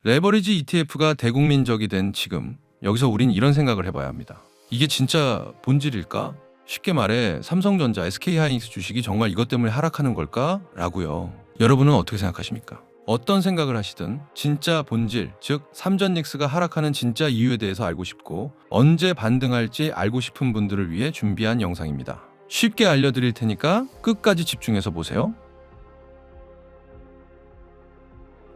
레버리지 ETF가 대국민적이 된 지금 여기서 우린 이런 생각을 해봐야 합니다. 이게 진짜 본질일까? 쉽게 말해 삼성전자, SK하이닉스 주식이 정말 이것 때문에 하락하는 걸까? 라고요. 여러분은 어떻게 생각하십니까? 어떤 생각을 하시든 진짜 본질, 즉 삼전닉스가 하락하는 진짜 이유에 대해서 알고 싶고 언제 반등할지 알고 싶은 분들을 위해 준비한 영상입니다. 쉽게 알려드릴 테니까 끝까지 집중해서 보세요.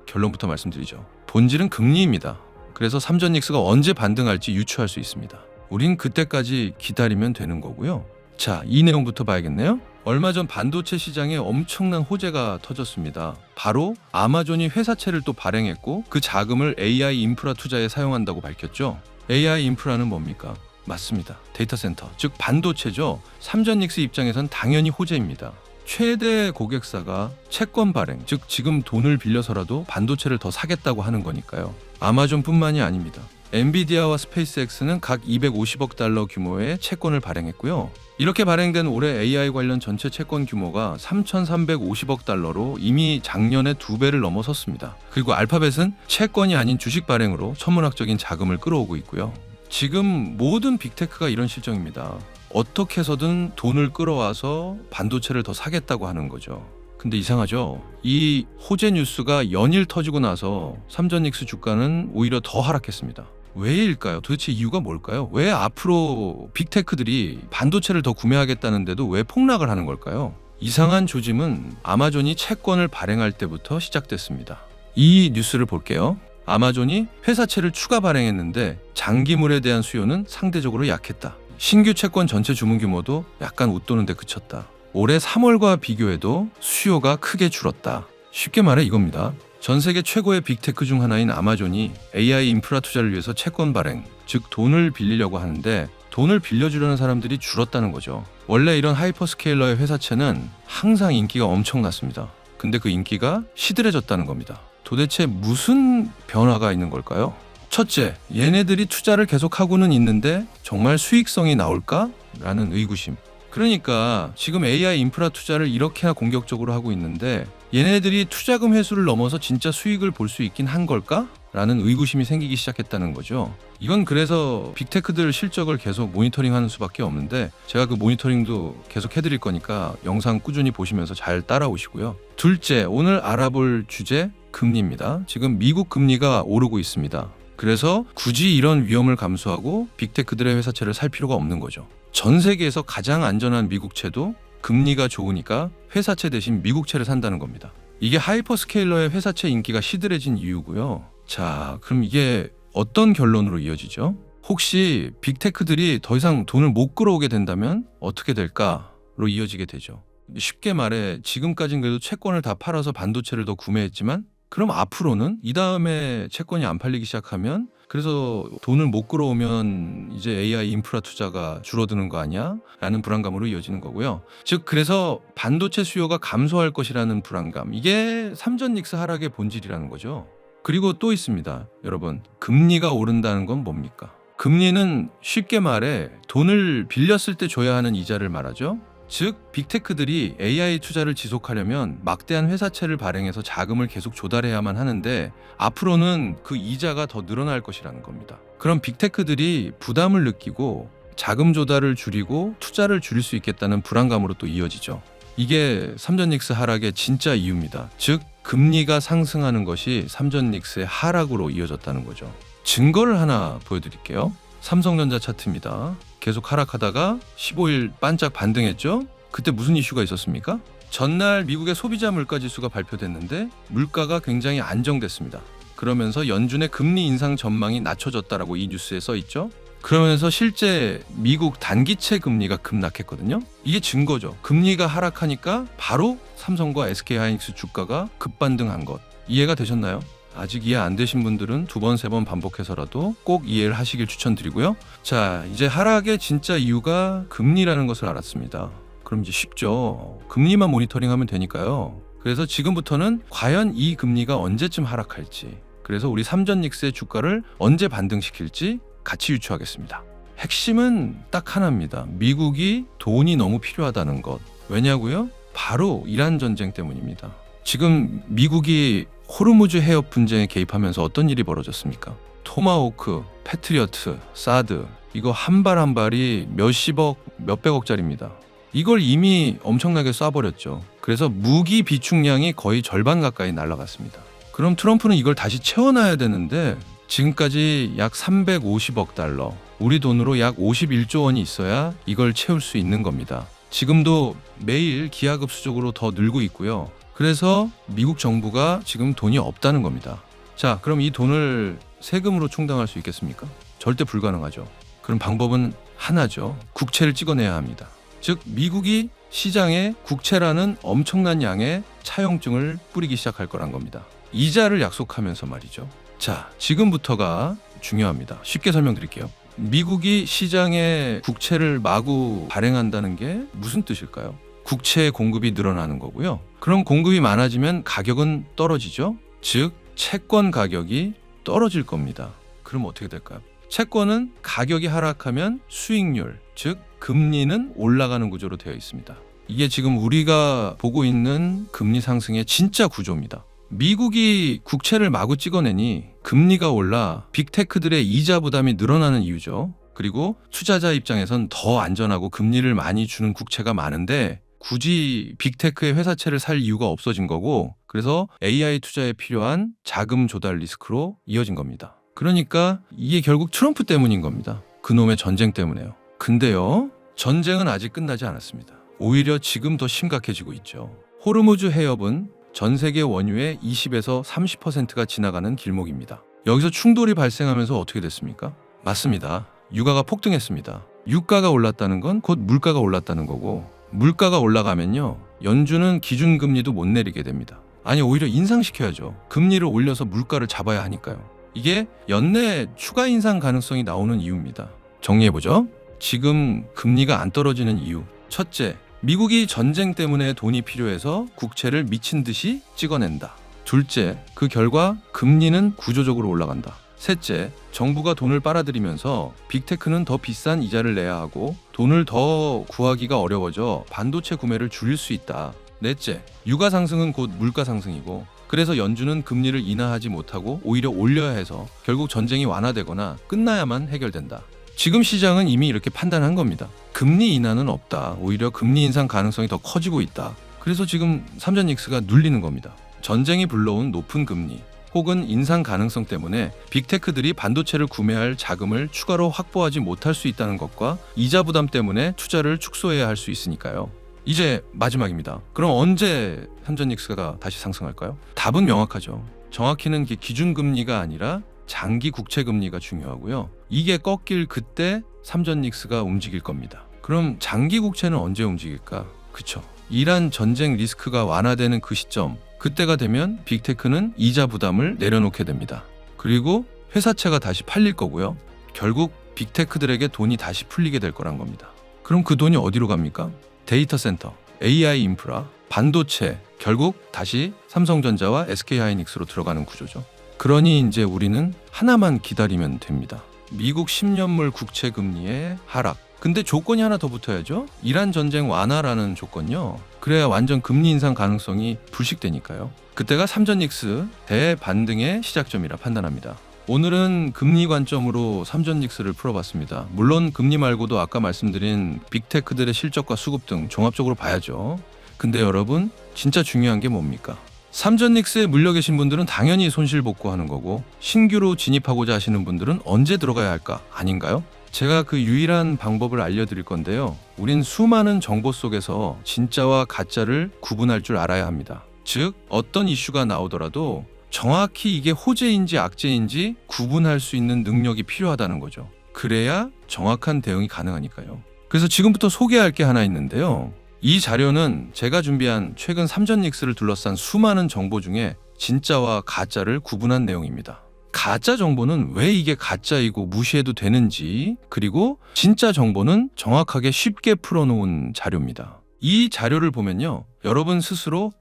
결론부터 말씀드리죠. 본질은 금리입니다. 그래서 삼전닉스가 언제 반등할지 유추할 수 있습니다. 우린 그때까지 기다리면 되는 거고요. 자, 이 내용부터 봐야겠네요. 얼마 전 반도체 시장에 엄청난 호재가 터졌습니다. 바로 아마존이 회사채를 또 발행했고 그 자금을 AI 인프라 투자에 사용한다고 밝혔죠. AI 인프라는 뭡니까? 맞습니다. 데이터 센터, 즉 반도체죠. 삼전닉스 입장에선 당연히 호재입니다. 최대 고객사가 채권 발행, 즉 지금 돈을 빌려서라도 반도체를 더 사겠다고 하는 거니까요. 아마존뿐만이 아닙니다. 엔비디아와 스페이스X는 각 250억 달러 규모의 채권을 발행했고요. 이렇게 발행된 올해 AI 관련 전체 채권 규모가 3,350억 달러로 이미 작년에 2배를 넘어섰습니다. 그리고 알파벳은 채권이 아닌 주식 발행으로 천문학적인 자금을 끌어오고 있고요. 지금 모든 빅테크가 이런 실정입니다. 어떻게 해서든 돈을 끌어와서 반도체를 더 사겠다고 하는 거죠. 근데 이상하죠? 이 호재 뉴스가 연일 터지고 나서 삼전닉스 주가는 오히려 더 하락했습니다. 왜일까요? 도대체 이유가 뭘까요? 왜 앞으로 빅테크들이 반도체를 더 구매하겠다는데도 왜 폭락을 하는 걸까요? 이상한 조짐은 아마존이 채권을 발행할 때부터 시작됐습니다. 이 뉴스를 볼게요. 아마존이 회사채를 추가 발행했는데 장기물에 대한 수요는 상대적으로 약했다. 신규 채권 전체 주문 규모도 약간 웃도는데 그쳤다. 올해 3월과 비교해도 수요가 크게 줄었다. 쉽게 말해 이겁니다. 전 세계 최고의 빅테크 중 하나인 아마존이 AI 인프라 투자를 위해서 채권 발행, 즉 돈을 빌리려고 하는데 돈을 빌려주려는 사람들이 줄었다는 거죠. 원래 이런 하이퍼스케일러의 회사채는 항상 인기가 엄청났습니다. 근데 그 인기가 시들해졌다는 겁니다. 도대체 무슨 변화가 있는 걸까요? 첫째, 얘네들이 투자를 계속하고는 있는데 정말 수익성이 나올까? 라는 의구심. 그러니까 지금 AI 인프라 투자를 이렇게나 공격적으로 하고 있는데 얘네들이 투자금 회수를 넘어서 진짜 수익을 볼 수 있긴 한 걸까? 라는 의구심이 생기기 시작했다는 거죠. 이건 그래서 빅테크들 실적을 계속 모니터링하는 수밖에 없는데 제가 그 모니터링도 계속 해드릴 거니까 영상 꾸준히 보시면서 잘 따라오시고요. 둘째, 오늘 알아볼 주제 금리입니다. 지금 미국 금리가 오르고 있습니다. 그래서 굳이 이런 위험을 감수하고 빅테크들의 회사채를 살 필요가 없는 거죠. 전 세계에서 가장 안전한 미국채도 금리가 좋으니까 회사채 대신 미국채를 산다는 겁니다. 이게 하이퍼스케일러의 회사채 인기가 시들해진 이유고요. 자, 그럼 이게 어떤 결론으로 이어지죠? 혹시 빅테크들이 더 이상 돈을 못 끌어오게 된다면 어떻게 될까로 이어지게 되죠. 쉽게 말해 지금까지는 그래도 채권을 다 팔아서 반도체를 더 구매했지만 그럼 앞으로는 이 다음에 채권이 안 팔리기 시작하면 그래서 돈을 못 끌어오면 이제 AI 인프라 투자가 줄어드는 거 아니야? 라는 불안감으로 이어지는 거고요. 즉 그래서 반도체 수요가 감소할 것이라는 불안감, 이게 삼전닉스 하락의 본질이라는 거죠. 그리고 또 있습니다. 여러분, 금리가 오른다는 건 뭡니까? 금리는 쉽게 말해 돈을 빌렸을 때 줘야 하는 이자를 말하죠. 즉 빅테크들이 AI 투자를 지속하려면 막대한 회사채를 발행해서 자금을 계속 조달해야만 하는데 앞으로는 그 이자가 더 늘어날 것이라는 겁니다. 그럼 빅테크들이 부담을 느끼고 자금 조달을 줄이고 투자를 줄일 수 있겠다는 불안감으로 또 이어지죠. 이게 삼전닉스 하락의 진짜 이유입니다. 즉 금리가 상승하는 것이 삼전닉스의 하락으로 이어졌다는 거죠. 증거를 하나 보여드릴게요. 삼성전자 차트입니다. 계속 하락하다가 15일 반짝 반등했죠? 그때 무슨 이슈가 있었습니까? 전날 미국의 소비자 물가 지수가 발표됐는데 물가가 굉장히 안정됐습니다. 그러면서 연준의 금리 인상 전망이 낮춰졌다라고 이 뉴스에 써 있죠? 그러면서 실제 미국 단기채 금리가 급락했거든요. 이게 증거죠. 금리가 하락하니까 바로 삼성과 SK하이닉스 주가가 급반등한 것. 이해가 되셨나요? 아직 이해 안 되신 분들은 2번, 3번 반복해서라도 꼭 이해를 하시길 추천드리고요. 자, 이제 하락의 진짜 이유가 금리라는 것을 알았습니다. 그럼 이제 쉽죠. 금리만 모니터링하면 되니까요. 그래서 지금부터는 과연 이 금리가 언제쯤 하락할지, 그래서 우리 삼전닉스의 주가를 언제 반등시킬지 같이 유추하겠습니다. 핵심은 딱 하나입니다. 미국이 돈이 너무 필요하다는 것. 왜냐고요? 바로 이란 전쟁 때문입니다. 지금 미국이 호르무즈 해협 분쟁에 개입하면서 어떤 일이 벌어졌습니까? 토마호크, 패트리어트, 사드 이거 한 발 한 발이 몇십억, 몇백억짜리입니다. 이걸 이미 엄청나게 쏴버렸죠. 그래서 무기 비축량이 거의 절반 가까이 날아갔습니다. 그럼 트럼프는 이걸 다시 채워놔야 되는데 지금까지 약 350억 달러, 우리 돈으로 약 51조 원이 있어야 이걸 채울 수 있는 겁니다. 지금도 매일 기하급수적으로 더 늘고 있고요. 그래서 미국 정부가 지금 돈이 없다는 겁니다. 자, 그럼 이 돈을 세금으로 충당할 수 있겠습니까? 절대 불가능하죠. 그럼 방법은 하나죠. 국채를 찍어내야 합니다. 즉 미국이 시장에 국채라는 엄청난 양의 차용증을 뿌리기 시작할 거란 겁니다. 이자를 약속하면서 말이죠. 자, 지금부터가 중요합니다. 쉽게 설명드릴게요. 미국이 시장에 국채를 마구 발행한다는 게 무슨 뜻일까요? 국채 공급이 늘어나는 거고요. 그럼 공급이 많아지면 가격은 떨어지죠. 즉 채권 가격이 떨어질 겁니다. 그럼 어떻게 될까요? 채권은 가격이 하락하면 수익률, 즉 금리는 올라가는 구조로 되어 있습니다. 이게 지금 우리가 보고 있는 금리 상승의 진짜 구조입니다. 미국이 국채를 마구 찍어내니 금리가 올라 빅테크들의 이자 부담이 늘어나는 이유죠. 그리고 투자자 입장에선 더 안전하고 금리를 많이 주는 국채가 많은데 굳이 빅테크의 회사채를 살 이유가 없어진 거고, 그래서 AI 투자에 필요한 자금 조달 리스크로 이어진 겁니다. 그러니까 이게 결국 트럼프 때문인 겁니다. 그놈의 전쟁 때문에요. 근데요, 전쟁은 아직 끝나지 않았습니다. 오히려 지금 더 심각해지고 있죠. 호르무즈 해협은 전 세계 원유의 20에서 30%가 지나가는 길목입니다. 여기서 충돌이 발생하면서 어떻게 됐습니까? 맞습니다. 유가가 폭등했습니다. 유가가 올랐다는 건 곧 물가가 올랐다는 거고, 물가가 올라가면요, 연준은 기준금리도 못 내리게 됩니다. 아니, 오히려 인상시켜야죠. 금리를 올려서 물가를 잡아야 하니까요. 이게 연내 추가 인상 가능성이 나오는 이유입니다. 정리해보죠. 지금 금리가 안 떨어지는 이유. 첫째, 미국이 전쟁 때문에 돈이 필요해서 국채를 미친 듯이 찍어낸다. 둘째, 그 결과 금리는 구조적으로 올라간다. 셋째, 정부가 돈을 빨아들이면서 빅테크는 더 비싼 이자를 내야 하고 돈을 더 구하기가 어려워져 반도체 구매를 줄일 수 있다. 넷째, 유가 상승은 곧 물가 상승이고, 그래서 연준은 금리를 인하하지 못하고 오히려 올려야 해서 결국 전쟁이 완화되거나 끝나야만 해결된다. 지금 시장은 이미 이렇게 판단한 겁니다. 금리 인하는 없다. 오히려 금리 인상 가능성이 더 커지고 있다. 그래서 지금 삼전 닉스가 눌리는 겁니다. 전쟁이 불러온 높은 금리 혹은 인상 가능성 때문에 빅테크들이 반도체를 구매할 자금을 추가로 확보하지 못할 수 있다는 것과 이자 부담 때문에 투자를 축소해야 할 수 있으니까요. 이제 마지막입니다. 그럼 언제 삼전 닉스가 다시 상승할까요? 답은 명확하죠. 정확히는 기준금리가 아니라 장기 국채금리가 중요하고요. 이게 꺾일 그때 삼전 닉스가 움직일 겁니다. 그럼 장기 국채는 언제 움직일까? 그쵸. 이란 전쟁 리스크가 완화되는 그 시점, 그때가 되면 빅테크는 이자 부담을 내려놓게 됩니다. 그리고 회사채가 다시 팔릴 거고요. 결국 빅테크들에게 돈이 다시 풀리게 될 거란 겁니다. 그럼 그 돈이 어디로 갑니까? 데이터 센터, AI 인프라, 반도체, 결국 다시 삼성전자와 SK하이닉스로 들어가는 구조죠. 그러니 이제 우리는 하나만 기다리면 됩니다. 미국 10년물 국채 금리의 하락. 근데 조건이 하나 더 붙어야죠. 이란 전쟁 완화라는 조건요. 그래야 완전 금리 인상 가능성이 불식되니까요. 그때가 삼전 닉스 대반등의 시작점이라 판단합니다. 오늘은 금리 관점으로 삼전 닉스를 풀어봤습니다. 물론 금리 말고도 아까 말씀드린 빅테크들의 실적과 수급 등 종합적으로 봐야죠. 근데 여러분, 진짜 중요한 게 뭡니까? 삼전 닉스에 물려 계신 분들은 당연히 손실 복구하는 거고, 신규로 진입하고자 하시는 분들은 언제 들어가야 할까? 아닌가요? 제가 그 유일한 방법을 알려드릴 건데요. 우린 수많은 정보 속에서 진짜와 가짜를 구분할 줄 알아야 합니다. 즉, 어떤 이슈가 나오더라도 정확히 이게 호재인지 악재인지 구분할 수 있는 능력이 필요하다는 거죠. 그래야 정확한 대응이 가능하니까요. 그래서 지금부터 소개할 게 하나 있는데요. 이 자료는 제가 준비한 최근 삼전 닉스를 둘러싼 수많은 정보 중에 진짜와 가짜를 구분한 내용입니다. 가짜 정보는 왜 이게 가짜이고 무시해도 되는지, 그리고 진짜 정보는 정확하게 쉽게 풀어놓은 자료입니다. 이 자료를 보면요, 여러분 스스로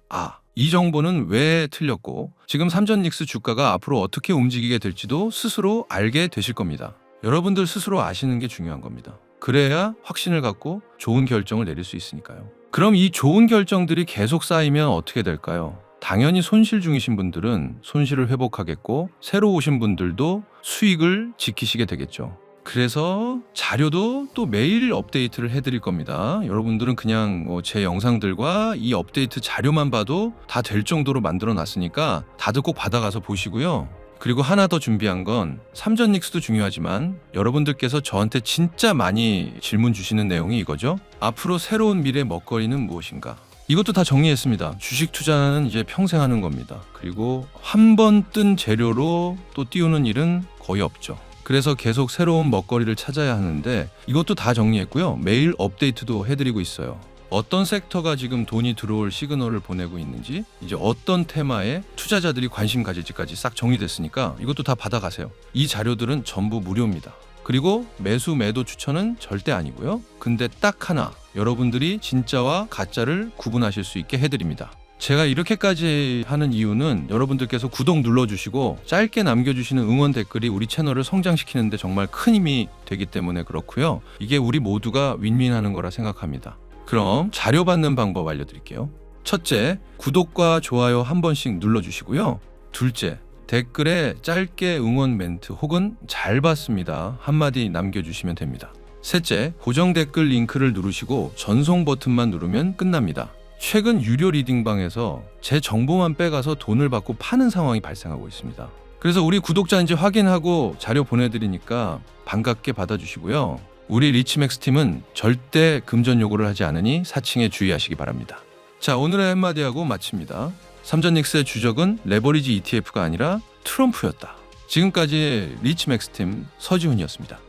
이 정보는 왜 틀렸고 지금 삼전 닉스 주가가 앞으로 어떻게 움직이게 될지도 스스로 알게 되실 겁니다. 여러분들 스스로 아시는 게 중요한 겁니다. 그래야 확신을 갖고 좋은 결정을 내릴 수 있으니까요. 그럼 이 좋은 결정들이 계속 쌓이면 어떻게 될까요? 당연히 손실 중이신 분들은 손실을 회복하겠고 새로 오신 분들도 수익을 지키시게 되겠죠. 그래서 자료도 또 매일 업데이트를 해드릴 겁니다. 여러분들은 그냥 제 영상들과 이 업데이트 자료만 봐도 다 될 정도로 만들어 놨으니까 다들 꼭 받아가서 보시고요. 그리고 하나 더 준비한 건 삼전 닉스도 중요하지만 여러분들께서 저한테 진짜 많이 질문 주시는 내용이 이거죠. 앞으로 새로운 미래 먹거리는 무엇인가? 이것도 다 정리했습니다. 주식 투자는 이제 평생 하는 겁니다. 그리고 한 번 뜬 재료로 또 띄우는 일은 거의 없죠. 그래서 계속 새로운 먹거리를 찾아야 하는데 이것도 다 정리했고요. 매일 업데이트도 해드리고 있어요. 어떤 섹터가 지금 돈이 들어올 시그널을 보내고 있는지, 이제 어떤 테마에 투자자들이 관심 가질지까지 싹 정리됐으니까 이것도 다 받아가세요. 이 자료들은 전부 무료입니다. 그리고 매수 매도 추천은 절대 아니고요. 근데 딱 하나, 여러분들이 진짜와 가짜를 구분하실 수 있게 해드립니다. 제가 이렇게까지 하는 이유는 여러분들께서 구독 눌러주시고 짧게 남겨주시는 응원 댓글이 우리 채널을 성장시키는데 정말 큰 힘이 되기 때문에 그렇고요. 이게 우리 모두가 윈윈하는 거라 생각합니다. 그럼 자료 받는 방법 알려드릴게요. 첫째, 구독과 좋아요 한 번씩 눌러주시고요. 둘째, 댓글에 짧게 응원 멘트 혹은 잘 봤습니다 한마디 남겨주시면 됩니다. 셋째, 고정 댓글 링크를 누르시고 전송 버튼만 누르면 끝납니다. 최근 유료 리딩방에서 제 정보만 빼가서 돈을 받고 파는 상황이 발생하고 있습니다. 그래서 우리 구독자인지 확인하고 자료 보내드리니까 반갑게 받아주시고요. 우리 리치맥스 팀은 절대 금전 요구를 하지 않으니 사칭에 주의하시기 바랍니다. 자, 오늘의 한마디하고 마칩니다. 삼전닉스의 주적은 레버리지 ETF가 아니라 트럼프였다. 지금까지 리치맥스 팀 서지훈이었습니다.